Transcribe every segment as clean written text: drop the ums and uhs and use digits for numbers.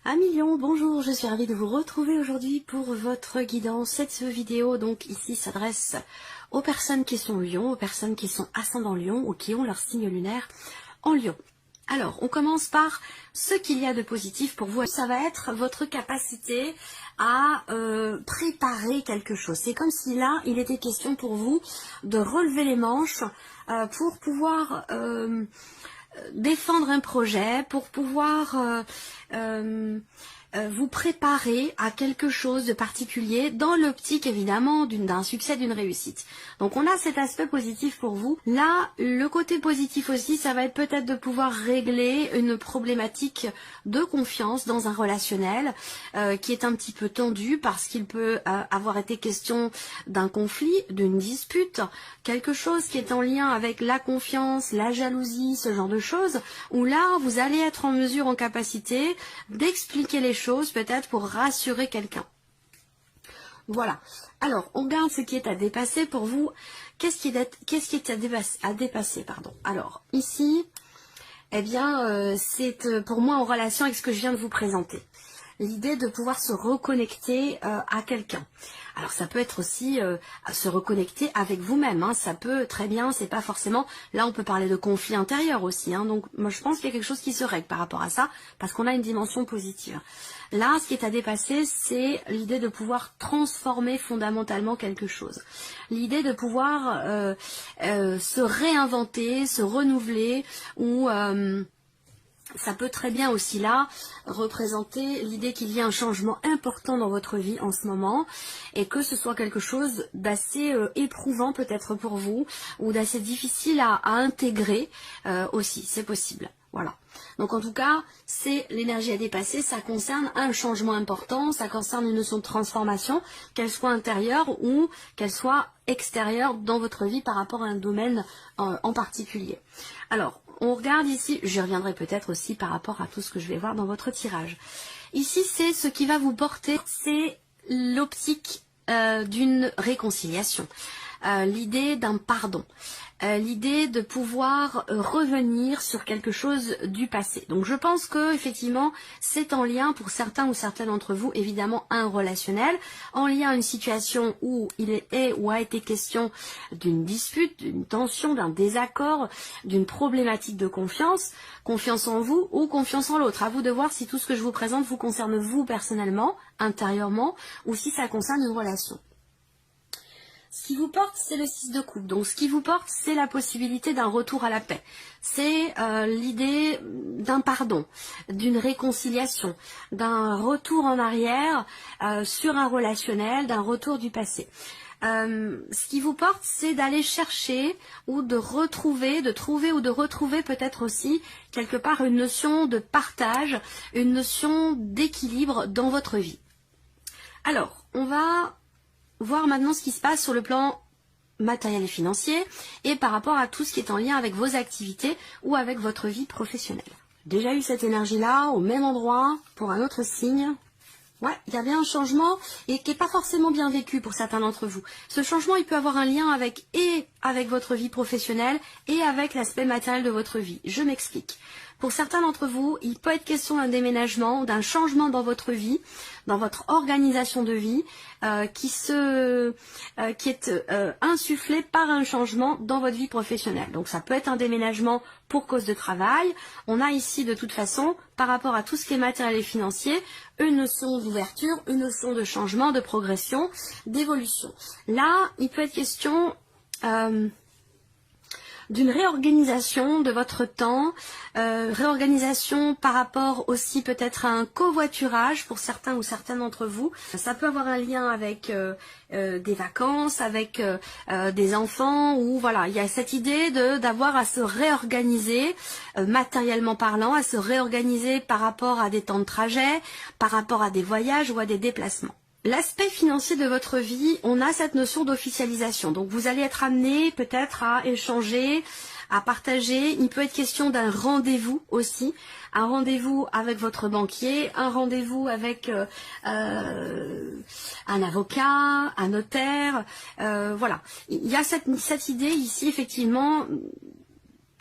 Amis Lion, bonjour, je suis ravie de vous retrouver aujourd'hui pour votre guidance. Cette vidéo donc ici s'adresse aux personnes qui sont Lion, aux personnes qui sont ascendant Lion ou qui ont leur signe lunaire en Lion. Alors, on commence par ce qu'il y a de positif pour vous. Ça va être votre capacité à préparer quelque chose. C'est comme si là, il était question pour vous de relever les manches pour pouvoir défendre un projet, pour pouvoir vous préparer à quelque chose de particulier dans l'optique évidemment d'un succès, d'une réussite. Donc on a cet aspect positif pour vous. Là, le côté positif aussi, ça va être peut-être de pouvoir régler une problématique de confiance dans un relationnel qui est un petit peu tendu parce qu'il peut avoir été question d'un conflit, d'une dispute, quelque chose qui est en lien avec la confiance, la jalousie, ce genre de choses, où là, vous allez être en mesure, en capacité d'expliquer les choses, peut-être pour rassurer quelqu'un. Voilà. Alors, on regarde ce qui est à dépasser pour vous. Qu'est-ce qui est à dépasser, pardon. Alors, ici, eh bien, c'est pour moi en relation avec ce que je viens de vous présenter. L'idée de pouvoir se reconnecter à quelqu'un. Alors ça peut être aussi se reconnecter avec vous-même, hein. Ça peut très bien, c'est pas forcément, là on peut parler de conflit intérieur aussi, hein. Donc moi je pense qu'il y a quelque chose qui se règle par rapport à ça, parce qu'on a une dimension positive. Là, ce qui est à dépasser, c'est l'idée de pouvoir transformer fondamentalement quelque chose. L'idée de pouvoir se réinventer, se renouveler, ou ça peut très bien aussi là représenter l'idée qu'il y a un changement important dans votre vie en ce moment et que ce soit quelque chose d'assez éprouvant peut-être pour vous ou d'assez difficile à intégrer aussi, c'est possible. Voilà. Donc en tout cas, c'est l'énergie à dépasser, ça concerne un changement important, ça concerne une notion de transformation, qu'elle soit intérieure ou qu'elle soit extérieure dans votre vie par rapport à un domaine en particulier. Alors, on regarde ici, j'y reviendrai peut-être aussi par rapport à tout ce que je vais voir dans votre tirage. Ici, c'est ce qui va vous porter, c'est l'optique d'une réconciliation, l'idée d'un pardon, l'idée de pouvoir revenir sur quelque chose du passé. Donc je pense que effectivement c'est en lien pour certains ou certaines d'entre vous évidemment un relationnel, en lien à une situation où il est ou a été question d'une dispute, d'une tension, d'un désaccord, d'une problématique de confiance, confiance en vous ou confiance en l'autre. À vous de voir si tout ce que je vous présente vous concerne vous personnellement, intérieurement, ou si ça concerne une relation. Ce qui vous porte, c'est le 6 de coupe. Donc, ce qui vous porte, c'est la possibilité d'un retour à la paix. C'est l'idée d'un pardon, d'une réconciliation, d'un retour en arrière sur un relationnel, d'un retour du passé. Ce qui vous porte, c'est d'aller chercher ou de retrouver, de trouver ou de retrouver peut-être aussi quelque part une notion de partage, une notion d'équilibre dans votre vie. Alors, on va voir maintenant ce qui se passe sur le plan matériel et financier et par rapport à tout ce qui est en lien avec vos activités ou avec votre vie professionnelle. Déjà eu cette énergie-là au même endroit pour un autre signe. Ouais, il y a bien un changement et qui n'est pas forcément bien vécu pour certains d'entre vous. Ce changement, il peut avoir un lien avec votre vie professionnelle et avec l'aspect matériel de votre vie. Je m'explique. Pour certains d'entre vous, il peut être question d'un déménagement, d'un changement dans votre vie, dans votre organisation de vie, qui est insufflé par un changement dans votre vie professionnelle. Donc ça peut être un déménagement pour cause de travail. On a ici de toute façon, par rapport à tout ce qui est matériel et financier, une notion d'ouverture, une notion de changement, de progression, d'évolution. Là, il peut être question d'une réorganisation de votre temps, réorganisation par rapport aussi peut-être à un covoiturage pour certains ou certaines d'entre vous. Ça peut avoir un lien avec des vacances, avec des enfants, ou voilà, il y a cette idée d'avoir à se réorganiser matériellement parlant, à se réorganiser par rapport à des temps de trajet, par rapport à des voyages ou à des déplacements. L'aspect financier de votre vie, on a cette notion d'officialisation. Donc vous allez être amené peut-être à échanger, à partager. Il peut être question d'un rendez-vous aussi. Un rendez-vous avec votre banquier, un rendez-vous avec un avocat, un notaire. Voilà. Il y a cette idée ici effectivement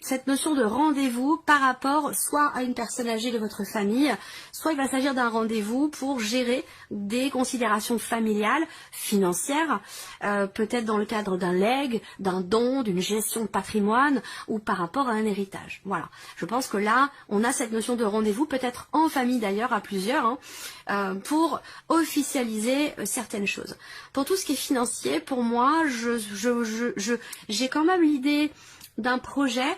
cette notion de rendez-vous par rapport soit à une personne âgée de votre famille, soit il va s'agir d'un rendez-vous pour gérer des considérations familiales, financières, peut-être dans le cadre d'un legs, d'un don, d'une gestion de patrimoine ou par rapport à un héritage. Voilà, je pense que là, on a cette notion de rendez-vous, peut-être en famille d'ailleurs, à plusieurs, pour officialiser certaines choses. Pour tout ce qui est financier, pour moi, j'ai quand même l'idée d'un projet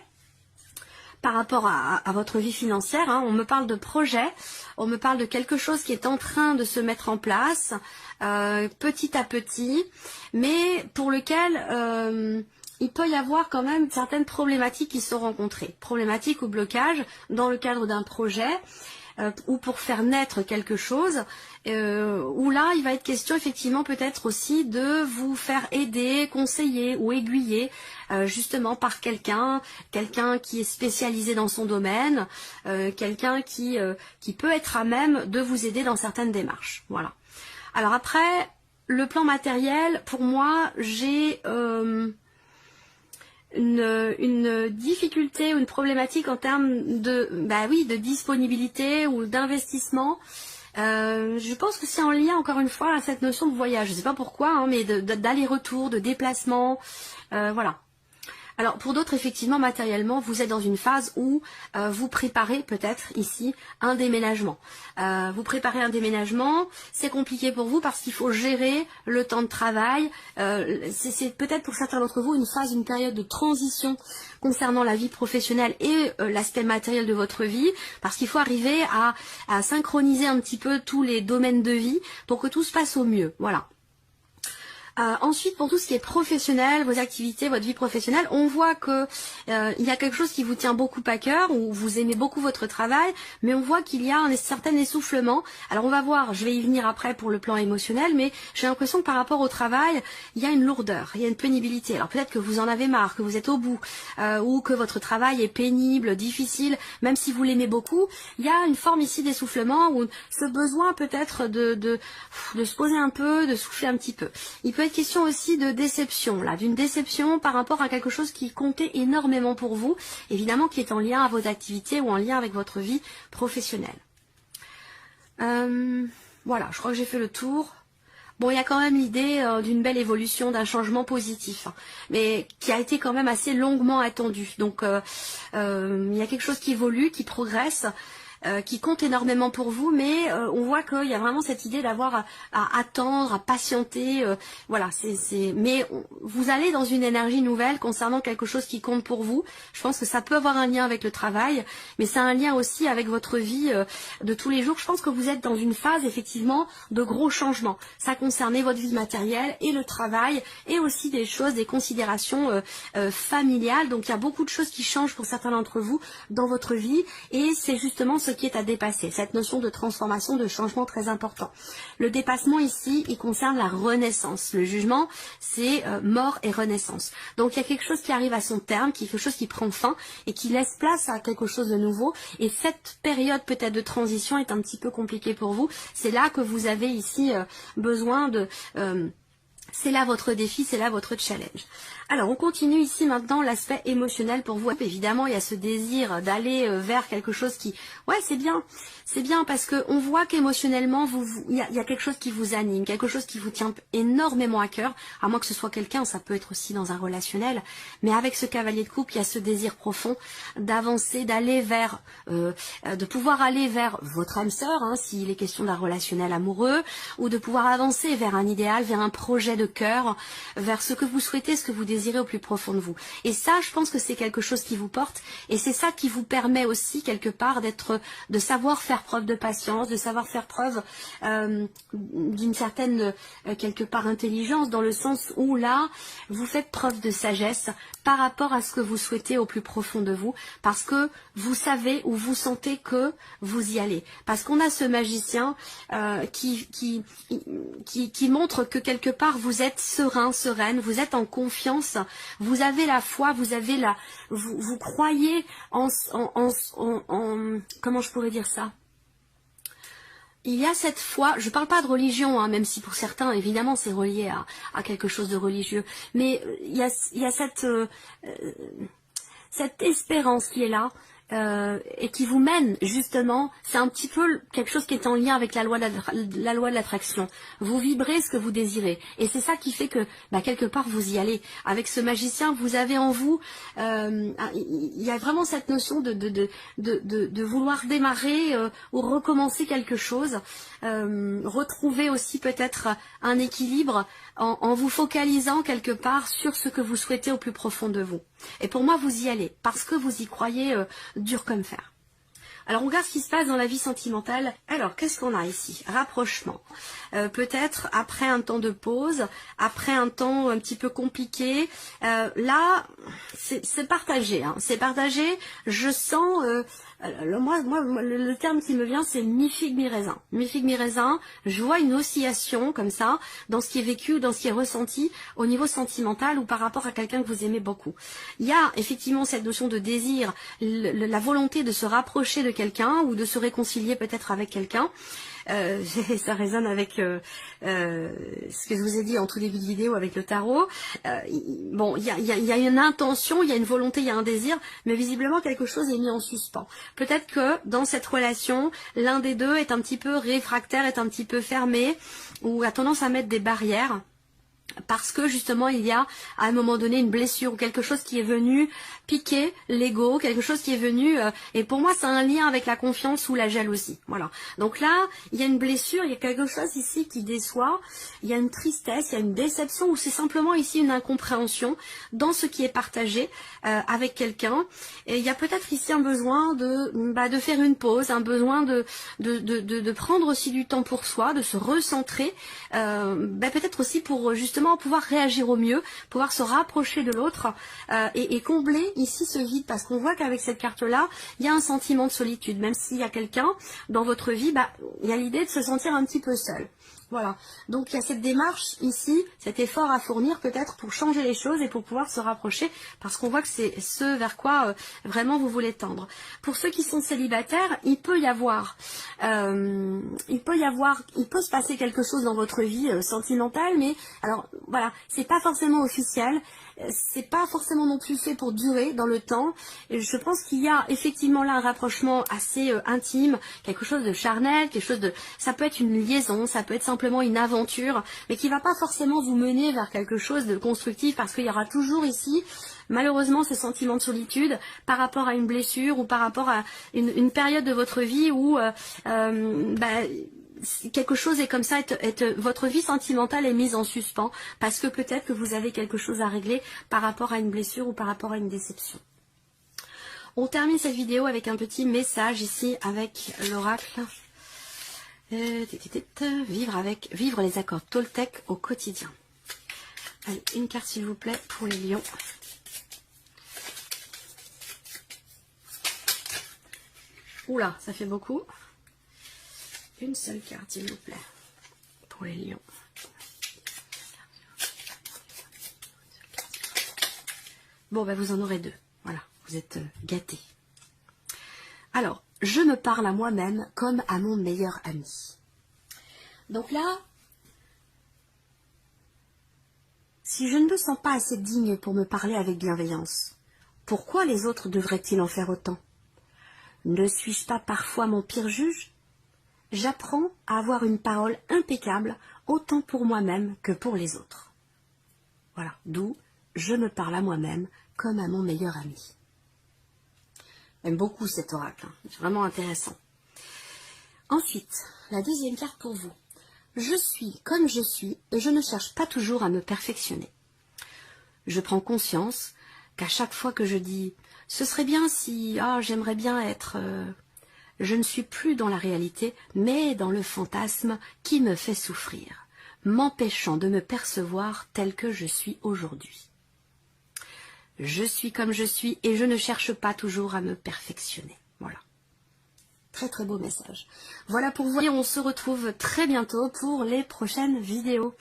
par rapport à votre vie financière, on me parle de projet, on me parle de quelque chose qui est en train de se mettre en place petit à petit, mais pour lequel il peut y avoir quand même certaines problématiques qui sont rencontrées, problématiques ou blocages dans le cadre d'un projet ou pour faire naître quelque chose, où là il va être question effectivement peut-être aussi de vous faire aider, conseiller ou aiguiller justement par quelqu'un qui est spécialisé dans son domaine, quelqu'un qui peut être à même de vous aider dans certaines démarches. Voilà. Alors après, le plan matériel, pour moi, j'ai une difficulté ou une problématique en termes de disponibilité ou d'investissement. Je pense que c'est en lien encore une fois à cette notion de voyage. Je ne sais pas pourquoi, mais d'aller-retour, de déplacement, voilà. Alors pour d'autres, effectivement, matériellement, vous êtes dans une phase où vous préparez peut-être ici un déménagement. Vous préparez un déménagement, c'est compliqué pour vous parce qu'il faut gérer le temps de travail. C'est peut-être pour certains d'entre vous une période de transition concernant la vie professionnelle et l'aspect matériel de votre vie, parce qu'il faut arriver à synchroniser un petit peu tous les domaines de vie pour que tout se passe au mieux. Voilà. Ensuite, pour tout ce qui est professionnel, vos activités, votre vie professionnelle, on voit que il y a quelque chose qui vous tient beaucoup à cœur, ou vous aimez beaucoup votre travail, mais on voit qu'il y a un certain essoufflement. Alors on va voir, je vais y venir après pour le plan émotionnel, mais j'ai l'impression que par rapport au travail, il y a une lourdeur, il y a une pénibilité. Alors peut-être que vous en avez marre, que vous êtes au bout, ou que votre travail est pénible, difficile, même si vous l'aimez beaucoup, il y a une forme ici d'essoufflement, ou ce besoin peut-être de se poser un peu, de souffler un petit peu. Il peut être question aussi de déception, là, d'une déception par rapport à quelque chose qui comptait énormément pour vous, évidemment qui est en lien à vos activités ou en lien avec votre vie professionnelle. Voilà, je crois que j'ai fait le tour. Bon, il y a quand même l'idée d'une belle évolution, d'un changement positif, mais qui a été quand même assez longuement attendu. Donc, il y a quelque chose qui évolue, qui progresse, qui compte énormément pour vous, mais on voit qu'il y a vraiment cette idée d'avoir à attendre, à patienter, voilà, mais vous allez dans une énergie nouvelle concernant quelque chose qui compte pour vous. Je pense que ça peut avoir un lien avec le travail, mais c'est un lien aussi avec votre vie de tous les jours. Je pense que vous êtes dans une phase effectivement de gros changements. Ça concernait votre vie matérielle et le travail, et aussi des choses, des considérations familiales. Donc il y a beaucoup de choses qui changent pour certains d'entre vous dans votre vie, et c'est justement ce qui est à dépasser, cette notion de transformation, de changement très important. Le dépassement ici, il concerne la renaissance. Le jugement, c'est mort et renaissance. Donc il y a quelque chose qui arrive à son terme, quelque chose qui prend fin et qui laisse place à quelque chose de nouveau. Et cette période peut-être de transition est un petit peu compliquée pour vous. C'est là que vous avez ici besoin de... c'est là votre défi, c'est là votre challenge. Alors, on continue ici maintenant l'aspect émotionnel pour vous. Évidemment, il y a ce désir d'aller vers quelque chose qui... Ouais, c'est bien parce que on voit qu'émotionnellement, il y a quelque chose qui vous anime, quelque chose qui vous tient énormément à cœur, à moins que ce soit quelqu'un, ça peut être aussi dans un relationnel, mais avec ce cavalier de coupe, il y a ce désir profond d'avancer, d'aller vers, de pouvoir aller vers votre âme sœur, s'il est question d'un relationnel amoureux, ou de pouvoir avancer vers un idéal, vers un projet de cœur, vers ce que vous souhaitez, ce que vous désirez au plus profond de vous. Et ça, je pense que c'est quelque chose qui vous porte, et c'est ça qui vous permet aussi quelque part de savoir faire preuve de patience, de savoir faire preuve d'une certaine quelque part intelligence, dans le sens où là, vous faites preuve de sagesse par rapport à ce que vous souhaitez au plus profond de vous, parce que vous savez ou vous sentez que vous y allez. Parce qu'on a ce magicien qui montre que quelque part vous êtes serein, sereine, vous êtes en confiance, vous avez la foi, vous croyez en comment je pourrais dire ça? Il y a cette foi, je ne parle pas de religion, même si pour certains, évidemment, c'est relié à quelque chose de religieux, mais il y a cette... cette espérance qui est là, et qui vous mène justement, c'est un petit peu quelque chose qui est en lien avec la loi de l'attraction. Vous vibrez ce que vous désirez, et c'est ça qui fait que quelque part vous y allez. Avec ce magicien, vous avez en vous, il y a vraiment cette notion de vouloir démarrer ou recommencer quelque chose, retrouver aussi peut-être un équilibre en vous focalisant quelque part sur ce que vous souhaitez au plus profond de vous. Et pour moi, vous y allez, parce que vous y croyez dur comme fer. Alors on regarde ce qui se passe dans la vie sentimentale. Alors qu'est-ce qu'on a ici? Rapprochement. Peut-être après un temps de pause, après un temps un petit peu compliqué. Là, c'est partagé. Hein. C'est partagé. Je sens... le terme qui me vient, c'est mi-figue, mi-raisin. Mi-figue, mi-raisin, je vois une oscillation comme ça, dans ce qui est vécu, dans ce qui est ressenti au niveau sentimental ou par rapport à quelqu'un que vous aimez beaucoup. Il y a effectivement cette notion de désir, la volonté de se rapprocher de quelqu'un ou de se réconcilier peut-être avec quelqu'un. Ça résonne avec ce que je vous ai dit en tout début de vidéo avec le tarot. Bon, il y a une intention, il y a une volonté, il y a un désir, mais visiblement quelque chose est mis en suspens. Peut-être que dans cette relation, l'un des deux est un petit peu réfractaire, est un petit peu fermé, ou a tendance à mettre des barrières. Parce que justement il y a à un moment donné une blessure ou quelque chose qui est venu piquer l'ego, quelque chose qui est venu et pour moi c'est un lien avec la confiance ou la jalousie. Voilà. Donc là il y a une blessure, il y a quelque chose ici qui déçoit, il y a une tristesse, il y a une déception ou c'est simplement ici une incompréhension dans ce qui est partagé avec quelqu'un. Et il y a peut-être ici un besoin de faire une pause, un besoin de prendre aussi du temps pour soi, de se recentrer, peut-être aussi pour justement pouvoir réagir au mieux, pouvoir se rapprocher de l'autre et combler ici ce vide, parce qu'on voit qu'avec cette carte-là, il y a un sentiment de solitude, même s'il y a quelqu'un dans votre vie, il y a l'idée de se sentir un petit peu seul. Voilà, donc il y a cette démarche ici, cet effort à fournir peut-être pour changer les choses et pour pouvoir se rapprocher, parce qu'on voit que c'est ce vers quoi vraiment vous voulez tendre. Pour ceux qui sont célibataires, il peut se passer quelque chose dans votre vie sentimentale, mais alors voilà, c'est pas forcément officiel. C'est pas forcément non plus fait pour durer dans le temps. Et je pense qu'il y a effectivement là un rapprochement assez intime, quelque chose de charnel, quelque chose de... Ça peut être une liaison, ça peut être simplement une aventure, mais qui va pas forcément vous mener vers quelque chose de constructif, parce qu'il y aura toujours ici, malheureusement, ce sentiment de solitude par rapport à une blessure ou par rapport à une période de votre vie où... quelque chose est comme ça, votre vie sentimentale est mise en suspens parce que peut-être que vous avez quelque chose à régler par rapport à une blessure ou par rapport à une déception. On termine cette vidéo avec un petit message ici avec l'oracle. Vivre les accords Toltec au quotidien. Allez, une carte s'il vous plaît pour les lions. Oula, ça fait beaucoup. Une seule carte, s'il vous plaît, pour les lions. Bon, vous en aurez deux. Voilà, vous êtes gâtés. Alors, je me parle à moi-même comme à mon meilleur ami. Donc là, si je ne me sens pas assez digne pour me parler avec bienveillance, pourquoi les autres devraient-ils en faire autant? Ne suis-je pas parfois mon pire juge? J'apprends à avoir une parole impeccable, autant pour moi-même que pour les autres. Voilà, d'où je me parle à moi-même comme à mon meilleur ami. J'aime beaucoup cet oracle, hein. C'est vraiment intéressant. Ensuite, la deuxième carte pour vous. Je suis comme je suis et je ne cherche pas toujours à me perfectionner. Je prends conscience qu'à chaque fois que je dis « ce serait bien si, j'aimerais bien être... je ne suis plus dans la réalité, mais dans le fantasme qui me fait souffrir, m'empêchant de me percevoir tel que je suis aujourd'hui. Je suis comme je suis et je ne cherche pas toujours à me perfectionner. » Voilà. Très très beau message. Voilà pour vous et on se retrouve très bientôt pour les prochaines vidéos.